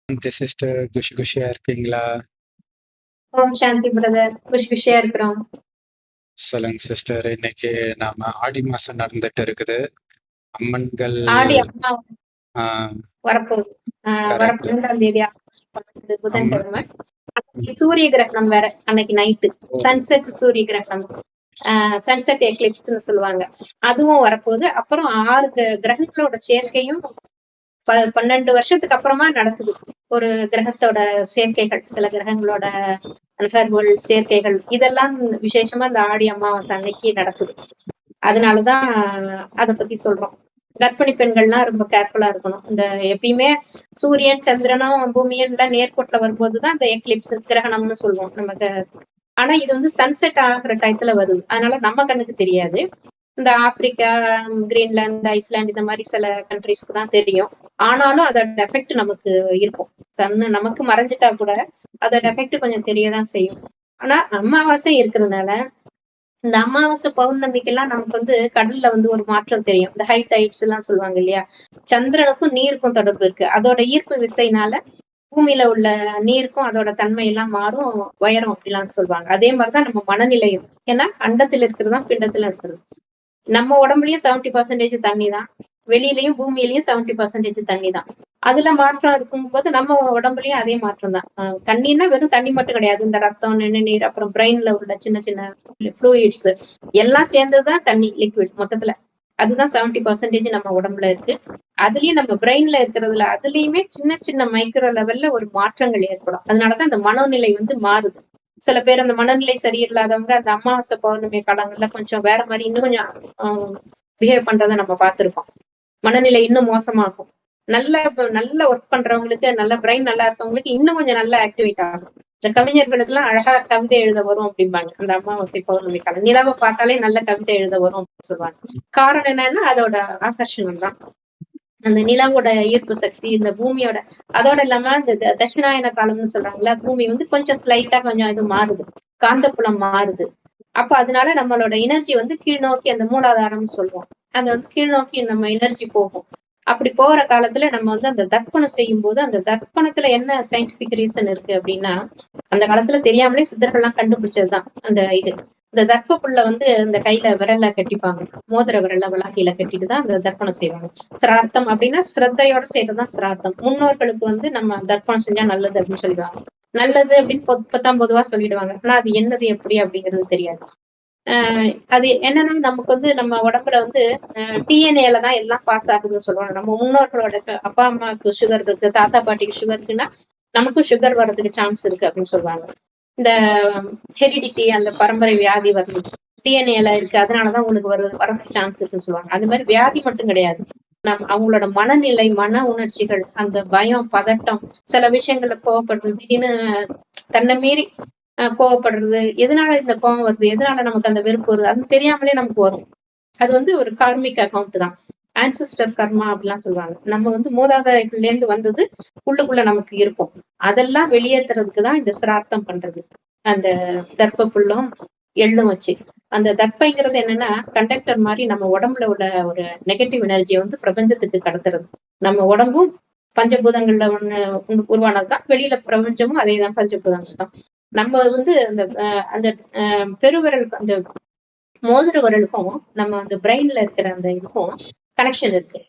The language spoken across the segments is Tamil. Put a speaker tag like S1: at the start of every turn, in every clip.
S1: சாந்தி சிஸ்டர் குஷி குஷியா இருக்கீங்களா?
S2: ஓம் சாந்தி பிரதர். குஷி குஷியா இருக்கிறோம்.
S1: சொல்லுங்க சிஸ்டர். இன்னைக்கு நாம ஆடி மாசம் நடந்துட்டு இருக்குது. அம்மன்கள்
S2: ஆடி அம்மா
S1: ஆஹ்
S2: வரப்போகுது.
S1: கரெக்ட்.
S2: 2ஆம் தேதி ஆகஸ்ட் 12
S1: அம்மன்
S2: புதன்கிழமை. அன்னைக்கு சூரிய கிரகணம் வேற. அன்னைக்கு நைட்டு சன்செட் சூரிய கிரகணம். சன்செட் எக்லிப்ஸ்னு சொல்லுவாங்க. அதுவும் வரப்போகுது. அப்புறம் 6 கிரகங்களோட சேர்க்கையும் 12 வருஷத்துக்கு அப்புறமா நடக்குது. ஒரு கிரகத்தோட சேர்க்கைகள், சில கிரகங்களோட நகர்வுகள், சேர்க்கைகள் இதெல்லாம் விசேஷமா இந்த ஆடி அமாவாசை அன்னைக்கு நடக்குது. அதனாலதான் அதை பத்தி சொல்றோம். கர்ப்பிணி பெண்கள்லாம் ரொம்ப கேர்ஃபுல்லா இருக்கணும். இந்த எப்பயுமே சூரியன் சந்திரனும் பூமியும் எல்லாம் நேர்கோட்டுல வரும்போதுதான் இந்த எக்லிப்ஸ் கிரகணம்னு சொல்லுவோம் நமக்கு. ஆனா இது வந்து சன்செட் ஆகுற டயத்துல வருது. அதனால நம்ம கண்ணுக்கு தெரியாது. இந்த ஆப்பிரிக்கா, கிரீன்லாந்து, ஐஸ்லாந்து இந்த மாதிரி சில கண்ட்ரிஸ்க்கு தான் தெரியும். ஆனாலும் அதோட எஃபெக்ட் நமக்கு இருக்கும். கண்ணு நமக்கு மறைஞ்சிட்டா கூட அதோட எஃபெக்ட் கொஞ்சம் தெரியதான் செய்யும். ஆனா அமாவாசை இருக்கிறதுனால இந்த அமாவாசை பௌர்ணமிக்கெல்லாம் நமக்கு வந்து கடல்ல வந்து ஒரு மாற்றம் தெரியும். இந்த ஹை டைட்ஸ் எல்லாம் சொல்லுவாங்க இல்லையா? சந்திரனுக்கும் நீருக்கும் தொடர்பு இருக்கு. அதோட ஈர்ப்பு விசைனால பூமியில உள்ள நீருக்கும் அதோட தன்மை எல்லாம் மாறும், உயரும் அப்படிலாம் சொல்லுவாங்க. அதே மாதிரிதான் நம்ம மனநிலையும். ஏன்னா அண்டத்துல இருக்கிறது தான் பிண்டத்துல இருக்கிறது. நம்ம உடம்புலயும் 70% தண்ணி தான், வெளியிலயும் பூமியிலயும் 70% தண்ணி தான். அதுல மாற்றம் இருக்கும்போது நம்ம உடம்புலயும் அதே மாற்றம் தான். தண்ணின்னா வெறும் தண்ணி மட்டும் கிடையாது. இந்த ரத்தம், நிணநீர், அப்புறம் பிரெயின்ல உள்ள சின்ன சின்ன ஃப்ளூயிட்ஸ் எல்லாம் சேர்ந்ததுதான் தண்ணி, லிக்விட் மொத்தத்துல. அதுதான் 70% நம்ம உடம்புல இருக்கு. அதுலயும் நம்ம பிரெயின்ல இருக்கிறதுல அதுலயுமே சின்ன சின்ன மைக்ரோ லெவல்ல ஒரு மாற்றங்கள் ஏற்படும். அதனாலதான் அந்த மனோநிலை வந்து மாறுது. சில பேர் அந்த மனநிலை சரியில்லாதவங்க அந்த அமாவாசை பௌர்ணமி காலங்கள்ல கொஞ்சம் வேற மாதிரி இன்னும் கொஞ்சம் பிஹேவ் பண்றதை நம்ம பார்த்திருக்கோம். மனநிலை இன்னும் மோசமாகும். நல்ல ஒர்க் பண்றவங்களுக்கு, நல்ல பிரெயின் நல்லா இருக்கவங்களுக்கு இன்னும் கொஞ்சம் நல்லா ஆக்டிவேட் ஆகும். இந்த கவிஞர்களுக்கு எல்லாம் அழகா கவிதை எழுத வரும் அப்படிம்பாங்க. அந்த அமாவாசை பௌர்ணமி காலம் நிலாவை பார்த்தாலே நல்ல கவிதை எழுத வரும் அப்படின்னு சொல்லுவாங்க. காரணம் என்னன்னா அதோட ஆகர்ஷணம் தான். அந்த நிலாவோட ஈர்ப்பு சக்தி, இந்த பூமியோட, அதோட இல்லாம இந்த தட்சிணாயன காலம்னு சொல்றாங்கல்ல, பூமி வந்து கொஞ்சம் ஸ்லைட்டா கொஞ்சம் இது மாறுது, காந்தப்புலம் மாறுது. அப்ப அதனால நம்மளோட எனர்ஜி வந்து கீழ் நோக்கி, அந்த மூலாதாரம்னு சொல்லுவோம், அது வந்து கீழ் நோக்கி நம்ம எனர்ஜி போகும். அப்படி போற காலத்துல நம்ம வந்து அந்த தர்ப்பணம் செய்யும் போது, அந்த தர்ப்பணத்துல என்ன சயின்டிபிக் ரீசன் இருக்கு அப்படின்னா, அந்த காலத்துல தெரியாமலே சித்தர்கள்லாம் கண்டுபிடிச்சதுதான் அந்த இது. இந்த தர்ப்பப்புள்ள வந்து இந்த கையில விரல்ல கட்டிப்பாங்க, மோதிர விரல்ல விளாக்கையில கட்டிட்டுதான் அந்த தர்ப்பணம் செய்வாங்க. சிரார்த்தம் அப்படின்னா ஸ்ரத்தையோட சேர்த்துதான் சிரார்த்தம். முன்னோர்களுக்கு வந்து நம்ம தர்ப்பணம் செஞ்சா நல்லது அப்படின்னு சொல்லிடுவாங்க. நல்லது அப்படின்னு பொதுவா சொல்லிடுவாங்க. ஆனா அது என்னது எப்படி அப்படிங்கிறது தெரியாது. அது என்னன்னா நமக்கு வந்து நம்ம உடம்புல வந்து டிஎன்ஏல தான் எல்லாம் பாஸ் ஆகுதுன்னு சொல்லுவாங்க. நம்ம முன்னோர்களோட அப்பா அம்மாவுக்கு சுகர் இருக்கு, தாத்தா பாட்டிக்கு சுகர் இருக்குன்னா நமக்கும் சுகர் வர்றதுக்கு சான்ஸ் இருக்கு அப்படின்னு சொல்லுவாங்க. இந்த ஹெரிடிட்டி, அந்த பரம்பரை வியாதி வருது, டிஎன்ஏல இருக்கு, அதனாலதான் உங்களுக்கு வரதுக்கு சான்ஸ் இருக்குன்னு சொல்லுவாங்க. அது மாதிரி வியாதி மட்டும் கிடையாது. அவங்களோட மனநிலை, மன உணர்ச்சிகள், அந்த பயம், பதட்டம், சில விஷயங்கள்ல கோவப்படுறது, திடீர்னு தன்னை மீறி கோவப்படுறது, எதனால இந்த கோவம் வருது, எதனால நமக்கு அந்த வெறுப்பு வருது, அது தெரியாமலே நமக்கு வரும். அது வந்து ஒரு கார்மிக் அக்கௌண்ட் தான். ஆன்சிஸ்டர் கர்மா அப்படிலாம் சொல்லுவாங்க. நம்ம வந்து மூதாதையர்கள்ல இருந்து வந்தது உள்ளுக்குள்ள நமக்கு இருக்கும். அதெல்லாம் வெளியேற்றுறதுக்குதான் இந்த சிரார்த்தம் பண்றது. அந்த தர்ப்ப புல்லும் எள்ளும் வச்சு. அந்த தர்ப்பைங்கிறது என்னன்னா கண்டக்டர் மாதிரி நம்ம உடம்புல உள்ள ஒரு நெகட்டிவ் எனர்ஜியை வந்து பிரபஞ்சத்துக்கு கடத்துறது. நம்ம உடம்பும் பஞ்சபூதங்கள்ல உருவானதுதான், வெளியில பிரபஞ்சமும் அதேதான், பஞ்சபூதங்கள் தான். நம்ம வந்து அந்த பெருவிரல், அந்த மோதிர விரலுக்கும் நம்ம அந்த பிரெயின்ல இருக்கிற அந்த இதுக்கும் கனெக்ஷன் இருக்கு.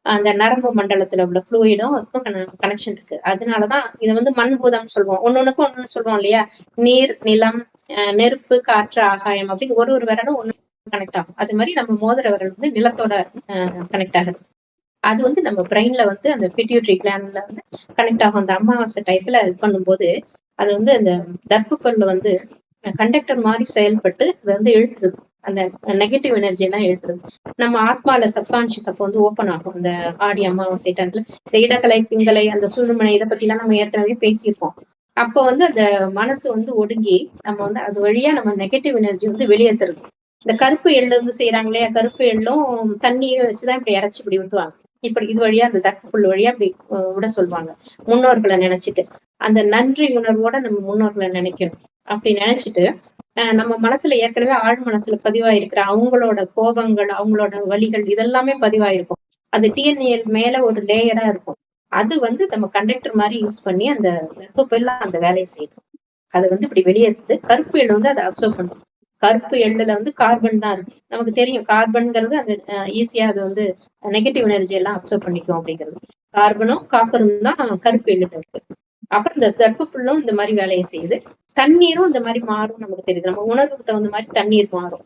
S2: அந்த நரம்பு மண்டலத்துல உள்ள ஃப்ளூயிடும் அதுக்கும் கனெக்ஷன் இருக்கு. அதனாலதான் இதை வந்து மண்பூதம் சொல்லுவோம். ஒன்னொன்னுக்கும் ஒண்ணு சொல்லுவோம் இல்லையா? நீர், நிலம், நெருப்பு, காற்று, ஆகாயம் அப்படின்னு ஒரு விரலும் ஒண்ணு கனெக்ட் ஆகும். அது மாதிரி நம்ம மோதிர விரல் வந்து நிலத்தோட கனெக்ட் ஆகுது. அது வந்து நம்ம பிரெயின்ல வந்து அந்த பிட்யூட்டரி கிளாண்ட்ல வந்து கனெக்ட் ஆகும். அந்த அமாவாசை டயத்துல இது பண்ணும்போது அது வந்து அந்த தர்ப்பப்பல்ல வந்து கண்டக்டர் மாதிரி செயல்பட்டு அதை வந்து இழுத்துருது. அந்த நெகட்டிவ் எனர்ஜி எல்லாம் இழுத்துருது. நம்ம ஆத்மால சப்கான்சியஸ் அப்போ வந்து ஓப்பன் ஆகும். அந்த ஆடி அமாவாசை டயத்துல இந்த இடக்கலை, பிங்கலை, அந்த சுழுமனை, இதை பத்தி எல்லாம் நம்ம ஏற்கனவே பேசியிருப்போம். அப்போ வந்து அந்த மனசு வந்து ஒடுங்கி நம்ம வந்து அது வழியா நம்ம நெகட்டிவ் எனர்ஜி வந்து வெளியேற்றுறது. இந்த கருப்பு எள்ளு வந்து செய்யறாங்க இல்லையா? கருப்பு எள்ளும் தண்ணீரும் வச்சுதான் இப்படி இறைச்சி இப்படி ஊத்துவாங்க. இப்படி இது வழியா அந்த தர்ப்புல் வழியா இப்படி விட சொல்லுவாங்க, முன்னோர்களை நினைச்சிட்டு. அந்த நன்றி உணர்வோட நம்ம முன்னோர்களை நினைக்கணும். அப்படி நினைச்சிட்டு நம்ம மனசுல ஏற்கனவே ஆழ் மனசுல பதிவாயிருக்கிற அவங்களோட கோபங்கள், அவங்களோட வலிகள் இதெல்லாமே பதிவாயிருக்கும். அது டிஎன்ஏ மேல ஒரு லேயரா இருக்கும். அது வந்து நம்ம கண்டக்டர் மாதிரி யூஸ் பண்ணி அந்த கர்ப்பப்பையில அந்த வேலையை செய்யுது. அது வந்து இப்படி வெளியேறுது. கருப்பு எள்ளு வந்து அதை அப்சர்வ் பண்ணும். கருப்பு எள்ளுல வந்து கார்பன் தான் இருக்கு. நமக்கு தெரியும் கார்பன்ங்கிறது அது ஈஸியா அது வந்து நெகட்டிவ் எனர்ஜி எல்லாம் அப்சர்வ் பண்ணிக்கும் அப்படிங்கிறது. கார்பனும் காப்பரும் தான் கருப்பு எள்ளுல இருக்கு. அப்புறம் இந்த கர்ப்பப்புல்லும் இந்த மாதிரி வேலையை செய்யுது. தண்ணீரும் இந்த மாதிரி மாறும் நமக்கு தெரியுது. நம்ம உணர்வுக்கு தகுந்த மாதிரி தண்ணீர் மாறும்.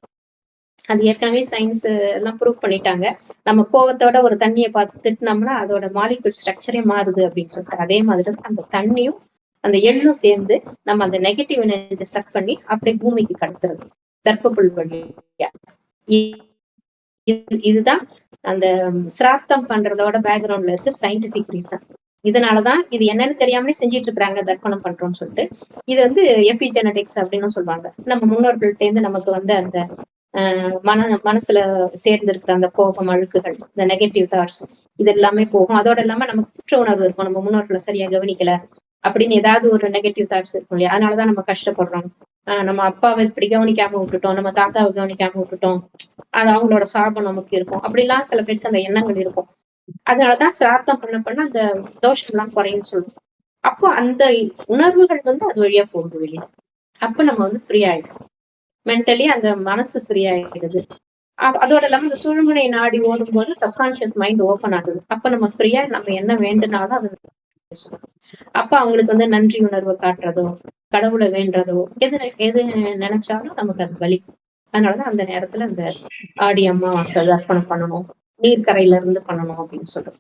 S2: அது ஏற்கனவே சயின்ஸ் எல்லாம் ப்ரூவ் பண்ணிட்டாங்க. நம்ம கோவத்தோட ஒரு தண்ணியை பார்த்து திட்டினோம்னா அதோட மாலிகுல் ஸ்ட்ரக்சரே மாறுது அப்படின்னு சொல்லிட்டு அதே மாதிரி அந்த தண்ணியும் அந்த எள்ளும் சேர்ந்து நம்ம அந்த நெகட்டிவ் எனர்ஜி சக் பண்ணி அப்படியே பூமிக்கு கடத்துறது கர்ப்பப்புல் வழியா. இதுதான் அந்த சிராத்தம் பண்றதோட பேக்ரவுண்ட்ல இருக்கு சயின்டிபிக் ரீசன். இதனாலதான் இது என்னன்னு தெரியாமலே செஞ்சிட்டு இருக்காங்க தர்ப்பணம் பண்றோம்னு சொல்லிட்டு. இது வந்து எபிஜெனடிக்ஸ் அப்படின்னு சொல்லுவாங்க. நம்ம முன்னோர்கள்ட்ட இருந்து நமக்கு வந்து அந்த மனசுல சேர்ந்து இருக்கிற அந்த கோபம், அழுக்குகள், இந்த நெகட்டிவ் தாட்ஸ் இது எல்லாமே போகும். அதோட இல்லாம நமக்கு குற்ற உணர்வு இருக்கும். நம்ம முன்னோர்களை சரியா கவனிக்கல அப்படின்னு ஏதாவது ஒரு நெகட்டிவ் தாட்ஸ் இருக்கும் இல்லையா? அதனாலதான் நம்ம கஷ்டப்படுறோம். நம்ம அப்பாவை இப்படி கவனிக்காம விட்டுட்டோம், நம்ம தாத்தாவை கவனிக்காம விட்டுட்டோம், அது அவங்களோட சாபம் நமக்கு இருக்கும். அப்படிலாம் சில பேருக்கு அந்த எண்ணங்கள் இருக்கும். அதனாலதான் சிராத்தம் பண்ண அந்த தோஷம் எல்லாம் குறையும் சொல்லுவோம். அப்போ அந்த உணர்வுகள் வந்து அது வழியா போகுது வெளியே. அப்ப நம்ம வந்து ஃப்ரீ ஆயிடும். மென்டலி அந்த மனசு ஃப்ரீ ஆயிடுது. அதோட இல்லாம இந்த சுழுமுனை நாடி ஓடும் போது சப்கான்சியஸ் மைண்ட் ஓபன் ஆகுது. அப்ப நம்ம ஃப்ரீயா நம்ம என்ன வேண்டுனாலும் அது அப்ப அவங்களுக்கு வந்து நன்றி உணர்வு காட்டுறதோ, கடவுளை வேண்டதோ, எது நினைச்சாலும் நமக்கு அது வலிக்கும். அதனாலதான் அந்த நேரத்துல அந்த ஆடி அமாவாசை தர்ப்பணம் பண்ணணும், நீர்க்கரையில இருந்து பண்ணணும் அப்படின்னு சொல்றோம்.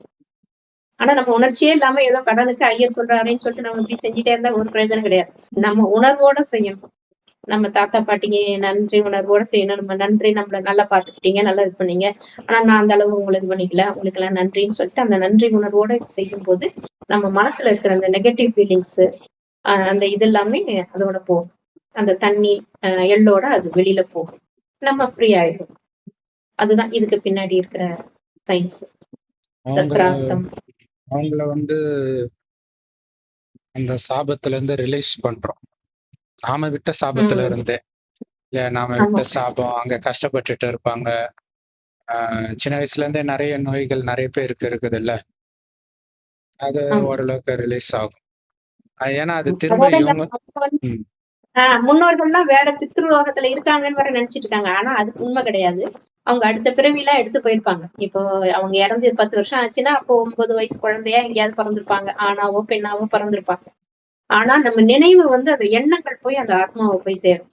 S2: ஆனா நம்ம உணர்ச்சியே இல்லாம ஏதோ கடனுக்கு ஐயர் சொல்றாருன்னு சொல்லிட்டு நம்ம இப்படி செஞ்சுட்டே இருந்தா ஒரு பிரயோஜனம் கிடையாது. நம்ம உணர்வோட செய்யணும். நம்ம தாத்தா பாட்டிங்க நன்றி உணர்வோட செய்யணும். நம்ம நன்றி, நம்மள நல்லா பாத்துக்கிட்டீங்க, நல்லா இது பண்ணீங்க. ஆனா நான் அந்த அளவு உங்களுக்கு இது பண்ணிக்கல, உங்களுக்கு எல்லாம் நன்றின்னு சொல்லிட்டு அந்த நன்றி உணர்வோட செய்யும் போது நம்ம மனசுல இருக்கிற அந்த நெகட்டிவ் ஃபீலிங்ஸ் அந்த இது எல்லாமே அதோட போகும். அந்த தண்ணி எள்ளோட அது வெளியில போகும். நம்ம ஃப்ரீ ஆயிடும். அதுதான் இதுக்கு பின்னாடி இருக்கிற சயின்ஸ். சிராத்தம்.
S1: அவங்கள வந்து அந்த சாபத்துல இருந்து ரிலீஸ் பண்றோம். நாம விட்ட சாபத்துல இருந்தே. இல்ல நாம விட்ட சாபம் அங்க கஷ்டப்பட்டுட்டு இருப்பாங்க. சின்ன வயசுல இருந்தே நிறைய நோய்கள் நிறைய பேருக்கு இருக்குது இல்ல, அது ஓரளவுக்கு ரிலீஸ் ஆகும். ஏன்னா அது திரும்ப இவங்க
S2: முன்னோர்கள்லாம் வேற பித்ருலோகத்துல இருக்காங்கன்னு வேற நினைச்சிட்டு இருக்காங்க. ஆனா அது உண்மை கிடையாது. அவங்க அடுத்த பிறவிலாம் எடுத்து போயிருப்பாங்க. இப்போ அவங்க இறந்து 10 வருஷம் ஆச்சுன்னா அப்போ 9 வயசு குழந்தையா எங்கேயாவது பிறந்திருப்பாங்க. ஆணாவோ பெண்ணாவோ பிறந்திருப்பாங்க. ஆனா நம்ம நினைவு வந்து அந்த எண்ணங்கள் போய் அந்த ஆத்மாவை போய் சேரும்.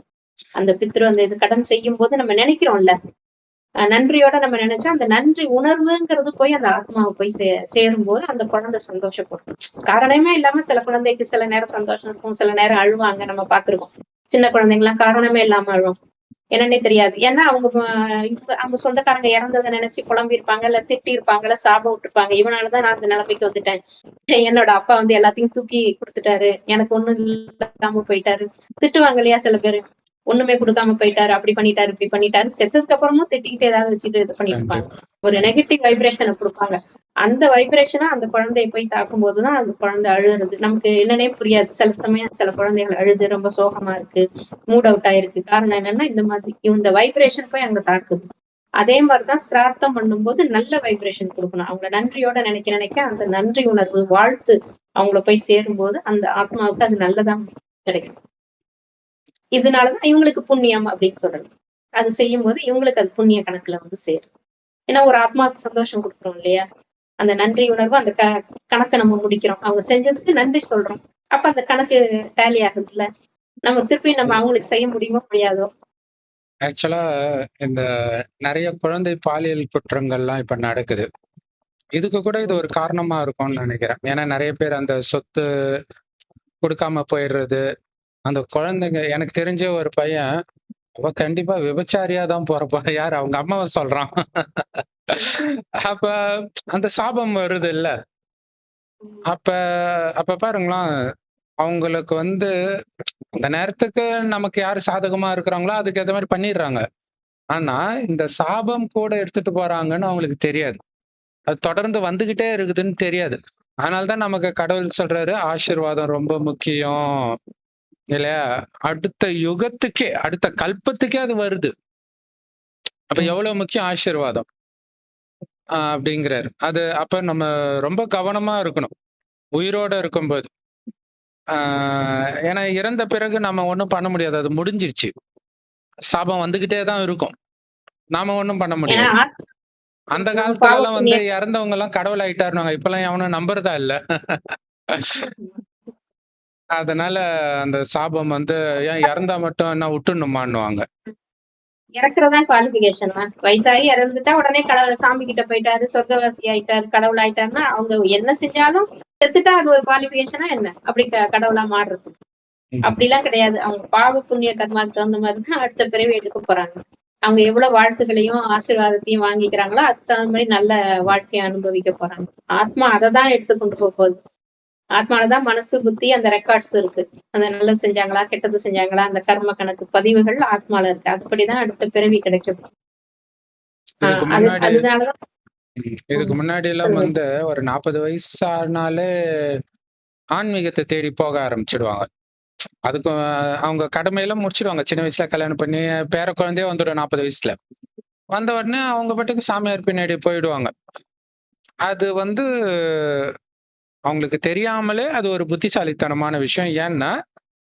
S2: அந்த பித்ரு அந்த இது கடன் செய்யும் போது நம்ம நினைக்கிறோம்ல, நன்றியோட நம்ம நினைச்சா அந்த நன்றி உணர்வுங்கிறது போய் அந்த ஆத்மாவை போய் சேரும் போது அந்த குழந்தை சந்தோஷப்படும். காரணமே இல்லாம சில குழந்தைக்கு சில நேரம் சந்தோஷம் இருக்கும், சில நேரம் அழுவாங்க. நம்ம பார்த்திருக்கோம். சின்ன குழந்தைங்க எல்லாம் காரணமே இல்லாம அழுவும். என்னன்னே தெரியாது. ஏன்னா அவங்க சொந்தக்காரங்க இறந்ததை நினைச்சு புலம்பி இருப்பாங்க, இல்ல திட்டி இருப்பாங்க, இல்ல சாபம் விட்டுருப்பாங்க. இவனாலதான் நான் அந்த நிலைமைக்கு வந்துட்டேன். என்னோட அப்பா வந்து எல்லாத்தையும் தூக்கி கொடுத்துட்டாரு, எனக்கு ஒண்ணும் இல்லாம போயிட்டாரு. திட்டுவாங்க இல்லையா சில பேரு, ஒண்ணுமே கொடுக்காம போயிட்டாரு, அப்படி பண்ணிட்டாரு, இப்படி பண்ணிட்டாரு. செத்ததுக்கு அப்புறமும் திட்டிக்கிட்டு ஏதாவது வச்சுட்டு இது பண்ணிட்டு இருப்பாங்க. ஒரு நெகட்டிவ் வைப்ரேஷனை கொடுப்பாங்க. அந்த வைப்ரேஷனை அந்த குழந்தைய போய் தாக்கும் போதுதான் அந்த குழந்தை அழுகுறது. நமக்கு என்னன்னே புரியாது. சில சமயம் சில குழந்தைகள் அழுது ரொம்ப சோகமா இருக்கு, மூட் அவுட் ஆயிருக்கு. காரணம் என்னன்னா இந்த மாதிரி இந்த வைப்ரேஷன் போய் அங்க தாக்குது. அதே மாதிரிதான் சிரார்த்தம் பண்ணும்போது நல்ல வைப்ரேஷன் கொடுக்கணும். அவங்க நன்றியோட நினைக்க அந்த நன்றி உணர்வு, வாழ்த்து அவங்கள போய் சேரும் போது அந்த ஆத்மாவுக்கு அது நல்லதான் கிடைக்கும். இதனாலதான் இவங்களுக்கு புண்ணியம் அப்படின்னு சொல்லணும். அது செய்யும் போது இவங்களுக்கு அது புண்ணிய கணக்குல வந்து சேரும். ஏன்னா ஒரு ஆத்மாவுக்கு சந்தோஷம் கொடுக்குறோம் இல்லையா? அந்த நன்றி உணர்வு அந்த கணக்கை நம்ம முடிக்கிறோம். அவங்க செஞ்சதுக்கு நன்றி சொல்றோம். அப்ப அந்த கணக்கு டேலி ஆகுது இல்ல, நம்ம திருப்பி நம்ம அவங்களுக்கு செய்ய முடியுமோ முடியாதோ.
S1: ஆக்சுவலா இந்த நிறைய குழந்தை பாலியல் குற்றங்கள்லாம் இப்ப நடக்குது. இதுக்கு கூட இது ஒரு காரணமா இருக்கும்னு நினைக்கிறேன். ஏன்னா நிறைய பேர் அந்த சொத்து கொடுக்காம போயிடுறது. அந்த குழந்தைங்க எனக்கு தெரிஞ்ச ஒரு பையன், அவ கண்டிப்பா விபச்சாரியா தான் போறப்பா. யார் அவங்க அம்மாவை சொல்றான். அப்ப அந்த சாபம் வருது இல்ல. அப்ப அப்ப பாருங்களேன், அவங்களுக்கு வந்து அந்த நேரத்துக்கு நமக்கு யாரு சாதகமா இருக்கிறாங்களோ அதுக்கு ஏத்த மாதிரி பண்ணிடுறாங்க. ஆனா இந்த சாபம் கூட எடுத்துட்டு போறாங்கன்னு அவங்களுக்கு தெரியாது. அது தொடர்ந்து வந்துகிட்டே இருக்குதுன்னு தெரியாது. அதனாலதான் நமக்கு கடவுள் சொல்றாரு, ஆசீர்வாதம் ரொம்ப முக்கியம் இல்லையா? அடுத்த யுகத்துக்கே, அடுத்த கல்பத்துக்கே அது வருது. அப்ப எவ்வளவு முக்கியம் ஆசீர்வாதம் அப்படிங்கிறாரு. அது அப்ப நம்ம ரொம்ப கவனமா இருக்கணும். உயிரோட இருக்கும்போது. ஆ ஏன்னா இறந்த பிறகு நம்ம ஒண்ணும் பண்ண முடியாது. அது முடிஞ்சிருச்சு. சாபம் வந்துகிட்டே தான் இருக்கும். நாம ஒண்ணும் பண்ண
S2: ஏன்னா
S1: முடியாது. அந்த
S2: பாவ
S1: காலத்துலலாம் வந்து
S2: புண்ணிய
S1: இறந்தவங்கலாம் கடவுள் ஆயிட்டாருன்னுவாங்க. இப்பலாம் எவனும் நம்புறதா இல்ல. அதனால அந்த சாபம் வந்து ஏன் இறந்தா மட்டும் என்ன விட்டுடணுமான்னுவாங்க.
S2: இறக்குறதுதான் குவாலிஃபிகேஷனா? வயசாகி இறந்துட்டா உடனே சாமி கிட்ட போயிட்டாரு, சொர்க்கவாசி ஆயிட்டாரு, கடவுள் ஆயிட்டாருன்னா, அவங்க என்ன செஞ்சாலும் செத்துட்டா அது ஒரு குவாலிஃபிகேஷனா என்ன? அப்படி கடவுளா மாறுறது.
S1: ம்.
S2: அப்படிலாம் கிடையாது. அவங்க பாவ புண்ணிய கர்மாக்கு தகுந்த மாதிரி தான் அடுத்த பிறவி எடுக்க போறாங்க. அவங்க எவ்வளவு வாழ்த்துக்களையும், ஆசீர்வாதத்தையும் வாங்கிக்கிறாங்களோ, அதுக்கு தகுந்த மாதிரி நல்ல வாழ்க்கைய அனுபவிக்க போறாங்க. ஆத்மா அததான் எடுத்து கொண்டு போகுது. ஆத்மாலதான் மனசு, புத்தி, அந்த ரெக்கார்ட்ஸ் இருக்கு. அந்த நல்லது செஞ்சாங்களா, கெட்டது செஞ்சாங்களா, அந்த கர்ம கணக்கு பதிவுகள் ஆத்மால இருக்கு. அதுபடிதான் அடுத்த பிறவி கிடைக்கும்.
S1: இதுக்கு
S2: அது
S1: முன்னாடி
S2: அதனாலதான்
S1: இதுக்கு முன்னாடிலாம்
S2: சொல்லுங்க.
S1: வந்து ஒரு 40 வயசு ஆனாலே ஆன்மீகத்த தேடி போக ஆரம்பிச்சுடுவாங்க. அதுக்கு அவங்க கடமையெல்லாம் முடிச்சுடுவாங்க. சின்ன வயசுல கல்யாணம் பண்ணி பேர குழந்தையே வந்துடும் 40 வயசுல. வந்த உடனே அவங்க பாட்டுக்கு சாமியார் பின்னாடி போயிடுவாங்க. அது வந்து அவங்களுக்கு தெரியாமலே அது ஒரு புத்திசாலித்தனமான விஷயம். ஏன்னா,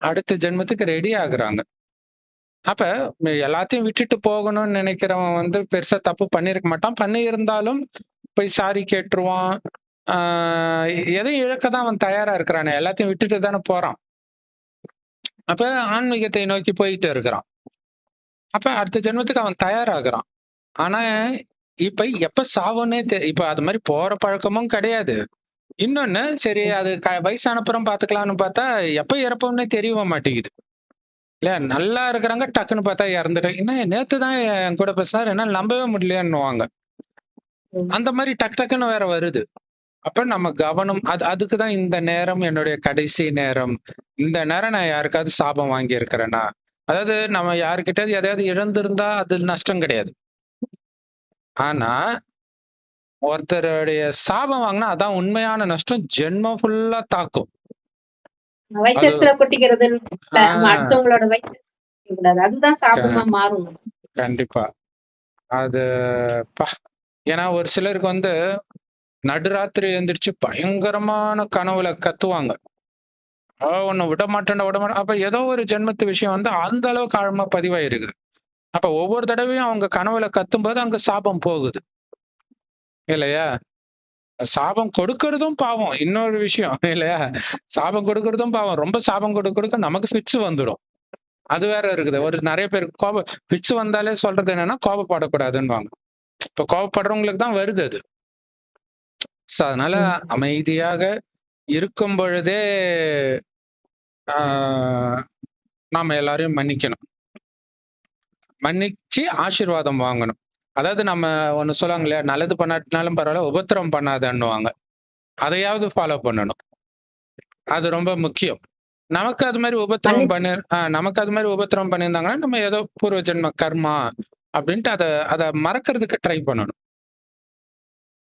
S1: அடுத்த ஜென்மத்துக்கு ரெடி ஆகுறாங்க. அப்ப எல்லாத்தையும் விட்டுட்டு போகணும்னு நினைக்கிறவன் வந்து பெருசா தப்பு பண்ணியிருக்க மாட்டான். பண்ணியிருந்தாலும் போய் சாரி கேட்டுருவான். ஆ எதையும் இழக்க தான் அவன் தயாரா இருக்கிறானே! எல்லாத்தையும் விட்டுட்டு தானே போறான். அப்ப ஆன்மீகத்தை நோக்கி போயிட்டு இருக்கிறான். அப்ப அடுத்த ஜென்மத்துக்கு அவன் தயாராகுறான். ஆனா, இப்ப எப்ப சாவுன்னே இப்ப அது மாரி போற பழக்கமும் கிடையாது. இன்னொன்னு, சரி அது வயசான அப்புறம் பார்த்துக்கலான்னு பார்த்தா, எப்ப இறப்போம்னே தெரியவே மாட்டேங்குது. இல்ல நல்லா இருக்கிறாங்க, டக்குன்னு பார்த்தா இறந்துட்டாங்க. என்ன நேத்து தான் என் கூட பேசினாரு, என்னால நம்பவே முடியலையேன்னுவாங்க. அந்த மாரி டக்கு டக்குன்னு வேற வருது. அப்ப நம்ம கவனம் அதுக்கு தான் இந்த நேரம் என்னுடைய கடைசி நேரம். இந்த நேரம் நான் யாருக்காவது சாபம் வாங்கியிருக்கிறேனா? அதாவது நம்ம யார்கிட்டயாவது எதையாவது இழந்திருந்தா அது நஷ்டம் கிடையாது. ஆனா, ஒருத்தருடைய சாபம் வாங்குனா அதான் உண்மையான நஷ்டம். ஜென்மம் ஃபுல்லா தாக்கும். அது
S2: வயித்தெரிச்சல கொட்டிக்கிறதுன்னு
S1: ஆ
S2: அடுத்தவங்களோட வயிற்று கூடாது. அதுதான்
S1: க
S2: சாபமா மாறும்.
S1: கண்டிப்பா. அது ப்பா! ஏன்னா ஒரு சிலருக்கு வந்து நடுராத்திரி எந்திரிச்சு பயங்கரமான கனவுல கத்துவாங்க. உன்ன விட மாட்டேன்டா, விட மாட்டேன். அப்ப ஏதோ ஒரு ஜென்மத்து விஷயம் வந்து அந்த அளவுக்கு ஆழமா பதிவாயிருக்கு. அப்ப ஒவ்வொரு தடவையும் அவங்க கனவுல கத்தும்போது அங்க சாபம் போகுது. இல்லையா? சாபம் கொடுக்கறதும் பாவம். இன்னொரு விஷயம் இல்லையா? சாபம் கொடுக்கறதும் பாவம். ரொம்ப சாபம் கொடுக்க நமக்கு ஃபிட்ஸ் வந்துடும். அது வேற இருக்குது. ஒரு நெறைய பேருக்கு ஃபிட்ஸ் வந்தாலே சொல்றது என்னன்னா, கோபப்படக்கூடாதுன்னுவாங்க. இப்ப கோபப்படுறவங்களுக்கு தான் வருது அது. அதனால அமைதியாக இருக்கும் பொழுதே ஆ நாம எல்லாரையும் மன்னிக்கணும். மன்னிச்சு ஆசீர்வாதம் வாங்கணும். அதாவது நம்ம ஒண்ணு சொல்லுவாங்க இல்லையா? நல்லது பண்ணாட்டினாலும் பரவால்ல, உபத்திரவம் பண்ணாதன்னுவாங்க. அதையாவது ஃபாலோ பண்ணணும். அது ரொம்ப முக்கியம். நமக்கு அது மாரி உபத்திரவம்
S2: மன்னிச்சு
S1: பண்ணி நமக்கு அது மாரி உபத்திரவம் பண்ணியிருந்தாங்கன்னா, நம்ம ஏதோ பூர்வ ஜென்ம கர்மா அப்டின்ட்டு அத மறக்கறதுக்கு ட்ரை பண்ணணும்.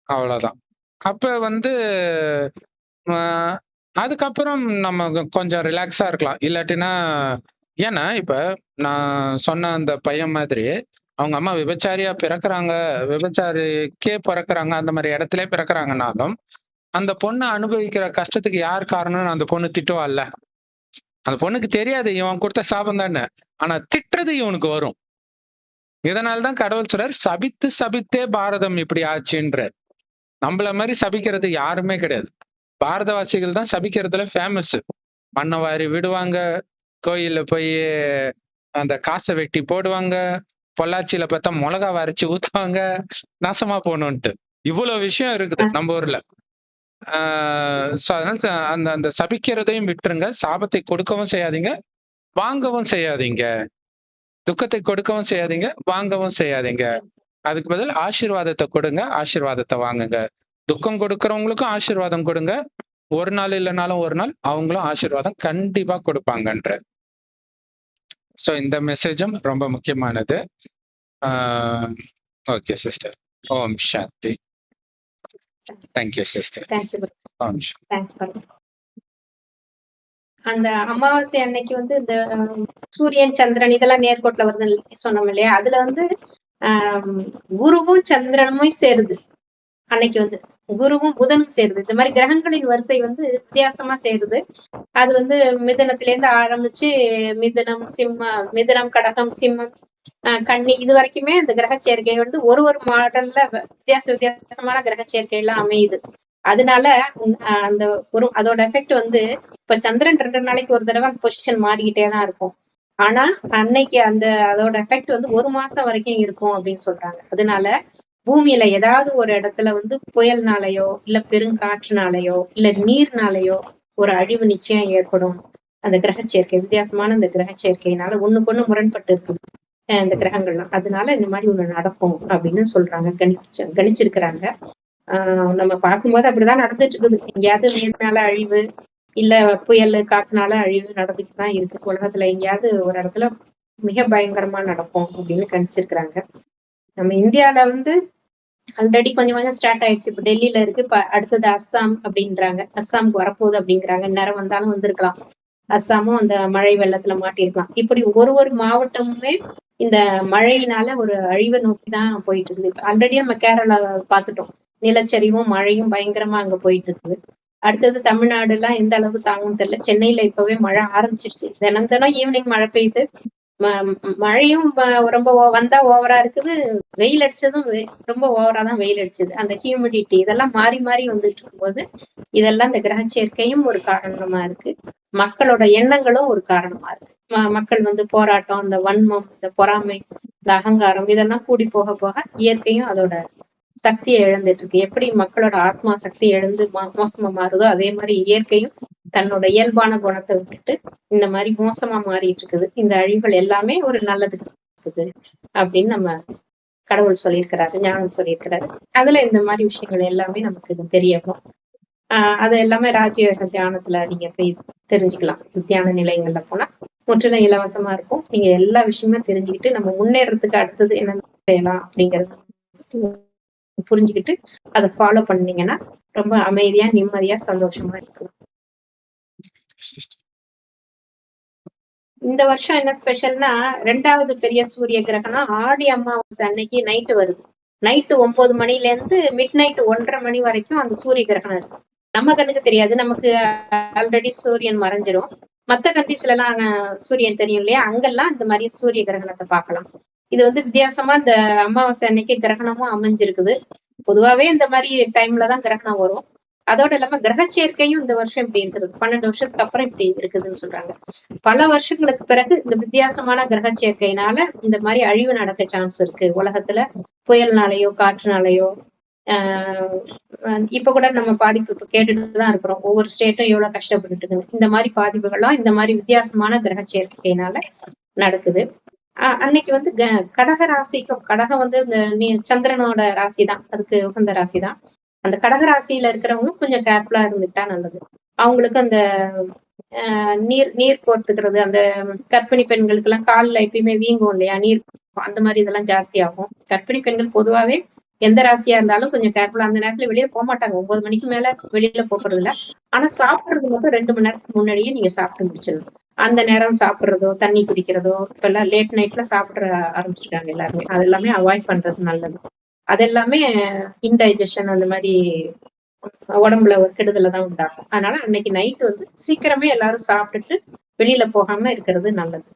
S1: அவ்வளோதான். அப்ப வந்து அ அதுக்கப்புறம் நம்ம கொஞ்சம் ரிலாக்ஸா இருக்கலாம். இல்லாட்டினா ஏன்னா, இப்ப நான் சொன்ன அந்த பையன் மாதிரி, அவங்க அம்மா விபச்சாரியா பிறக்குறாங்க, விபச்சாரிக்கே பொறக்குறாங்க, அந்த மாரி இடத்திலே பிறக்குறாங்கன்னாலும், அந்த பொண்ணு அனுபவிக்கிற கஷ்டத்துக்கு யார் காரணம்னு அந்த பொண்ணு திட்டுவால்ல. அந்த பொண்ணுக்கு தெரியாது இவன் குடுத்த சாபம் தான்னு. ஆனா திட்டுறது இவனுக்கு வரும். இதனால தான் கடவுள் சொல்றாரு, "சபித்து சபித்தே பாரதம் இப்படி ஆச்சுன்றார்." நம்மள மாரி சபிக்கிறது யாருமே கிடையாது. பாரதவாசிகள் தான் சபிக்கிறதுல ஃபேமஸ். மண்ண வாரி விடுவாங்க. கோயில்ல போயி அந்த காச வெட்டி போடுவாங்க. பொள்ளாச்சியில பார்த்தா மொளகாவ அரைச்சு ஊத்துவாங்க. நாசமா போணுன்ட்டு. இவ்வளோ விஷயம் இருக்குது நம்ம ஊர்ல. ஆ அதனால அந்த அந்த சபிக்கிறதையும் விட்டுருங்க. சாபத்தை கொடுக்கவும் செய்யாதீங்க, வாங்கவும் செய்யாதீங்க. துக்கத்தை கொடுக்கவும் செய்யாதீங்க, வாங்கவும் செய்யாதீங்க. அதுக்கு பதில் ஆசீர்வாதத்த கொடுங்க, ஆசீர்வாதத்த வாங்குங்க. துக்கம் கொடுக்கிறவங்களுக்கும் ஆசீர்வாதம் கொடுங்க. ஒரு நாள் இல்லனாலும் ஒரு நாள் அவங்களும் ஆசீர்வாதம் கண்டிப்பா கொடுப்பாங்கன்றார். இந்த மெசேஜும் ரொம்ப முக்கியமானது. ஆ okay sister. Om Shanti. Thank you sister.
S2: Thank you.
S1: Om Shanti.
S2: Thanks. அந்த அமாவாசை அன்னைக்கு வந்து இந்த சூரியன், சந்திரன் இதெல்லாம் நேர்கோட்டுல வருதுன்னு சொன்னோம் இல்லையா? அதுல வந்து குருவும் சந்திரனுமே சேருது. அன்னைக்கு வந்து குருவும் புதனும் சேருது. இந்த மாதிரி கிரகங்களின் வரிசை வந்து வித்தியாசமா சேருது. அது வந்து மிதுனத்துல இருந்து ஆரம்பிச்சு மிதுனம், கடகம், சிம்மம், கன்னி இது வரைக்குமே அந்த கிரக சேர்க்கை வந்து ஒரு ஒரு மாடல்ல வித்தியாசமான கிரக சேர்க்கை எல்லாம் அமையுது. அதனால அந்த ஒரு அதோட எஃபெக்ட் வந்து இப்ப சந்திரன் 2 நாளைக்கு ஒரு தடவை பொசிஷன் மாறிக்கிட்டே தான் இருக்கும். ஆனா அன்னைக்கு அதோட எஃபெக்ட் வந்து 1 மாசம் வரைக்கும் இருக்கும் அப்படின்னு சொல்றாங்க. அதனால பூமியில ஏதாவது ஒரு இடத்துல வந்து புயல்னாலயோ, இல்ல பெருங்காற்றுனாலயோ, இல்ல நீர்னாலயோ ஒரு அழிவு நிச்சயம் ஏற்படும். அந்த கிரக சேர்க்கை வித்தியாசமான அந்த கிரக சேர்க்கையினால ஒண்ணுக்கு முரண்பட்டு இருக்குது இந்த கிரகங்கள்லாம். அதனால இந்த மாதிரி ஒண்ணு நடக்கும் அப்படின்னு சொல்றாங்க, கணிச்சிருக்கிறாங்க. நம்ம பார்க்கும்போது அப்படிதான் நடந்துட்டு இருக்குது. எங்கேயாவது நீர்னால அழிவு, இல்ல புயல் காத்துனால அழிவு நடந்துட்டு தான் இருக்கு. உலகத்துல எங்கேயாவது ஒரு இடத்துல மிக பயங்கரமா நடக்கும் அப்படின்னு கணிச்சிருக்கிறாங்க. நம்ம இந்தியால வந்து ஆல்ரெடி கொஞ்சம் கொஞ்சம் ஸ்டார்ட் ஆயிடுச்சு. இப்ப டெல்லியில இருக்கு. இப்ப அடுத்தது அஸ்ஸாம் அப்படின்றாங்க. அஸ்ஸாமுக்கு வரப்போகுது அப்படிங்கிறாங்க. நேரம் வந்தாலும் வந்திருக்கலாம். அஸ்ஸாமும் அந்த மழை வெள்ளத்துல மாட்டிருக்கலாம். இப்படி ஒரு மாவட்டமுமே இந்த மழையினால ஒரு அழிவை நோக்கிதான் போயிட்டு இருக்குது. ஆல்ரெடி நம்ம கேரளா பாத்துட்டோம். நிலச்சரிவும் மழையும் பயங்கரமா அங்க போயிட்டு இருக்குது. அடுத்தது தமிழ்நாடு எல்லாம் எந்த அளவுக்கு தாங்கும் தெரியல. சென்னையில இப்பவே மழை ஆரம்பிச்சிருச்சு. தினம் தினம் ஈவினிங் மழை பெய்யுது. மழையும் ரொம்ப வந்தா ஓவரா இருக்குது. வெயில் அடிச்சதும் ரொம்ப ஓவரா தான் வெயில் அடிச்சது. அந்த ஹியூமிடிட்டி இதெல்லாம் மாறி மாறி வந்துட்டு இருக்கும்போது இதெல்லாம் இந்த கிரக சேர்க்கையும் ஒரு காரணமா இருக்கு. மக்களோட எண்ணங்களும் ஒரு காரணமா இருக்கு. மக்கள் வந்து போராட்டம், இந்த வன்மம், இந்த பொறாமை, இந்த அகங்காரம் இதெல்லாம் கூடி போக போக இயற்கையும் அதோட சக்தியை இழந்துட்டு இருக்கு. எப்படி மக்களோட ஆத்மா சக்தி இழந்து மோசமா மாறுதோ அதே மாதிரி இயற்கையும் தன்னோட இயல்பான குணத்தை விட்டுட்டு இந்த மாதிரி மோசமா மாறிட்டு இருக்குது. இந்த அழிவுகள் எல்லாமே ஒரு நல்லதுக்கு இருக்குது அப்படின்னு நம்ம கடவுள் சொல்லியிருக்கிறாரு, ஞானம் சொல்லியிருக்கிறாரு. அதுல இந்த மாதிரி விஷயங்கள் எல்லாமே நமக்கு தெரியவும் அது எல்லாமே ராஜயோக தியானத்துல நீங்க போய் தெரிஞ்சுக்கலாம். தியான நிலையங்கள்ல போனா முற்றிலும் இலவசமா இருக்கும். நீங்க எல்லா விஷயமும் தெரிஞ்சுக்கிட்டு நம்ம முன்னேறதுக்கு அடுத்தது என்ன செய்யலாம் அப்படிங்கறது புரிஞ்சுக்கிட்டு அதை ஃபாலோ பண்ணீங்கன்னா ரொம்ப அமைதியா, நிம்மதியா, சந்தோஷமா இருக்கலாம். இந்த வருஷம் என்ன ஸ்பெஷல்னா 2வது பெரிய சூரிய கிரகணம் ஆடி அமாவாசை அன்னைக்கு நைட்டு வருது. நைட்டு 9 மணில இருந்து மிட் நைட் 1:30 மணி வரைக்கும் அந்த சூரிய கிரகணம் இருக்கும். நம்ம கண்ணுக்கு தெரியாது. நமக்கு ஆல்ரெடி சூரியன் மறைஞ்சிரும். மத்த கண்ட்ரீஸ்ல எல்லாம் சூரியன் தெரியும் இல்லையா? அங்கெல்லாம் இந்த மாதிரி சூரிய கிரகணத்தை பார்க்கலாம். இது வந்து வித்தியாசமா இந்த அமாவாசை அன்னைக்கு கிரகணமும் அமைஞ்சிருக்குது. பொதுவாவே இந்த மாதிரி டைம்ல தான் கிரகணம் வரும். அதோட இல்லாம கிரக சேர்க்கையும் இந்த வருஷம் இப்படி இருக்குது. 12 வருஷத்துக்கு அப்புறம் இப்படி இருக்குதுன்னு சொல்றாங்க. பல வருஷங்களுக்கு பிறகு இந்த வித்தியாசமான கிரக சேர்க்கையினால இந்த மாதிரி அழிவு நடக்க சான்ஸ் இருக்கு உலகத்துல. புயல்னாலயோ, காற்றுனாலயோ, இப்ப கூட நம்ம பாதிப்பு இப்ப கேட்டுட்டுதான் இருக்கிறோம். ஒவ்வொரு ஸ்டேட்டும் எவ்வளவு கஷ்டப்பட்டுட்டு இருக்கு. இந்த மாதிரி பாதிப்புகள்லாம் இந்த மாதிரி வித்தியாசமான கிரக சேர்க்கையினால நடக்குது. அன்னைக்கு வந்து கடக ராசிக்கும் கடகம் வந்து இந்த சந்திரனோட ராசி தான். அதுக்கு உகந்த ராசி தான். அந்த கடக ராசியில இருக்கிறவங்க கொஞ்சம் கேர்ஃபுல்லா இருந்துட்டா நல்லது. அவங்களுக்கு அந்த நீர் கோர்த்துக்கிறது, அந்த கர்ப்பிணி பெண்களுக்கு எல்லாம் கால்ல எப்பயுமே வீங்கும் இல்லையா, நீர் அந்த மாதிரி இதெல்லாம் ஜாஸ்தி ஆகும். கர்ப்பிணி பெண்கள் பொதுவாவே எந்த ராசியா இருந்தாலும் கொஞ்சம் கேர்ஃபுல்லா அந்த நேரத்துல வெளியே போக மாட்டாங்க. 9 மணிக்கு மேல வெளியில போறது இல்ல. ஆனா சாப்பிடுறது மட்டும் 2 மணி நேரத்துக்கு முன்னாடியே நீங்க சாப்பிட்டு முடிச்சிடணும். அந்த நேரம் சாப்பிடுறதோ, தண்ணி குடிக்கிறதோ, இப்ப எல்லாம் லேட் நைட்ல சாப்பிட ஆரம்பிச்சிருக்காங்க எல்லாருமே. அது எல்லாமே அவாய்ட் பண்றது நல்லது. அது எல்லாமே இன்டைஜஷன் அந்த மாதிரி உடம்புல ஒரு கெடுதலை தான் உண்டாகும். அதனால அன்னைக்கு நைட் வந்து சீக்கிரமே எல்லாரும் சாப்பிட்டுட்டு வெளியில போகாம இருக்கிறது நல்லது.